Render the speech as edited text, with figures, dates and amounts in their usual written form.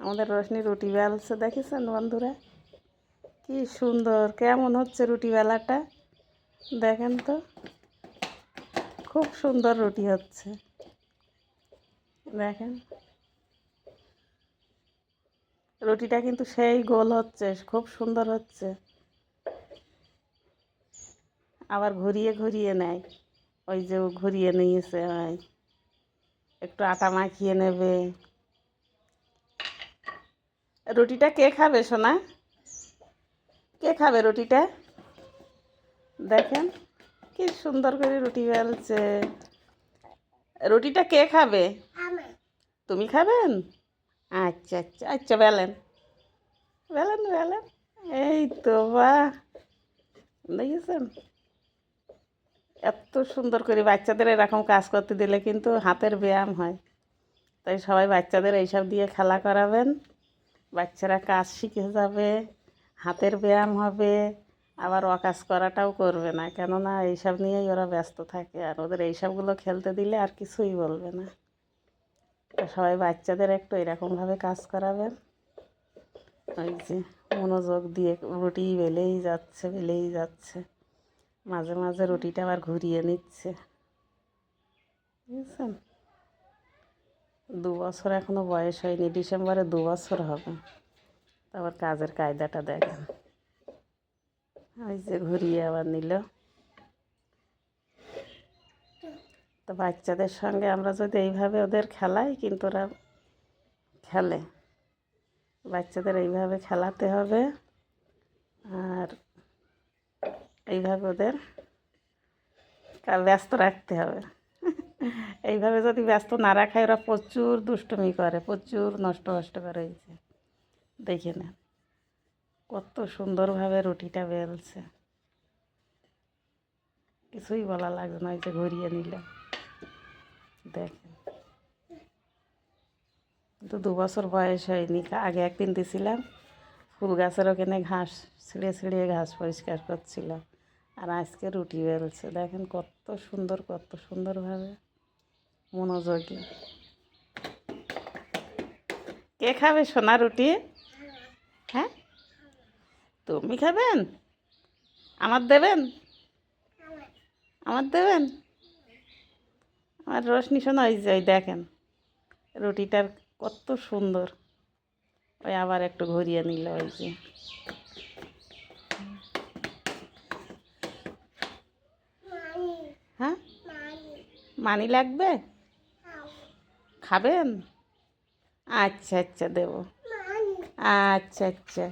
আমাদের রোশনি রুটি বেলছে, দেখেছেন বন্ধুরা? কি সুন্দর, কেমন হচ্ছে রুটি বেলাটা দেখেন তো, খুব সুন্দর রুটি হচ্ছে। দেখেন রুটিটা কিন্তু সেই গোল হচ্ছে, খুব সুন্দর হচ্ছে। আবার ঘুরিয়ে ঘুরিয়ে নেয়, ওই যে ঘুরিয়ে নিয়েছে, হয় একটু আটা মাখিয়ে নেবে। রুটিটা কে খাবে সোনা? কে খাবে রুটিটা? দেখেন কি সুন্দর করে রুটি বেলছে। রুটিটা কে খাবে? তুমি খাবেন? আচ্ছা আচ্ছা আচ্ছা, বেলেন বেলেন বেলেন। এই তো, বাহ, দেখেছেন? এত সুন্দর করে বাচ্চাদের এরকম কাজ করতে দিলে কিন্তু হাতের ব্যায়াম হয়। তাই সবাই বাচ্চাদের এইসব দিয়ে খেলা করাবেন, বাচ্চারা কাজ শিখে যাবে, হাতের ব্যায়াম হবে, আবার অকাজ করাটাও করবে না, কেননা এইসব নিয়েই ওরা ব্যস্ত থাকে। আর ওদের এইসবগুলো খেলতে দিলে আর কিছুই বলবে না। তো সবাই বাচ্চাদের একটু এরকমভাবে কাজ করাবেন। ওই যে মনোযোগ দিয়ে রুটি বেলেই যাচ্ছে বেলেই যাচ্ছে, মাঝে মাঝে রুটিটা আবার ঘুরিয়ে নিচ্ছে, বুঝছেন? 2 বছর এখনও বয়স হয়নি, ডিসেম্বরে 2 বছর হবে। তারপর কাজের কায়দাটা দেখেন, ওই যে ঘুরিয়ে আবার নিল। তো বাচ্চাদের সঙ্গে আমরা যদি এইভাবে ওদের খেলাই, কিন্তু ওরা খেলে। বাচ্চাদের এইভাবে খেলাতে হবে, আর এইভাবে ওদের ব্যস্ত রাখতে হবে। এইভাবে যদি ব্যস্ত না রাখায়, ওরা প্রচুর দুষ্টুমি করে, প্রচুর নষ্ট করে। এই যে দেখে নেন কত সুন্দরভাবে রুটিটা বেলছে, কিছুই বলা লাগবে না। ওই যে ঘুরিয়ে নিল, দেখেন। কিন্তু 2 বছর বয়স হয়নি। আগে একদিন দিছিলাম, ফুল গাছের ওখানে ঘাস ছিঁড়িয়ে ঘাস পরিষ্কার করছিল, আর আজকে রুটি বেলছে। দেখেন কত সুন্দর, কত সুন্দরভাবে মনোযোগী। কে খাবে সোনা রুটি? হ্যাঁ, তুমি খাবেন? আমার দেবেন? আমার দেবেন? আমার রোশনি সোনা, ওই যে ওই দেখেন রুটিটার কত সুন্দর। ওই আবার একটু ঘুরিয়ে নিল, ওই যে। হ্যাঁ, মানি লাগবে? খাবেন? আচ্ছা আচ্ছা, দেবো। আচ্ছা আচ্ছা।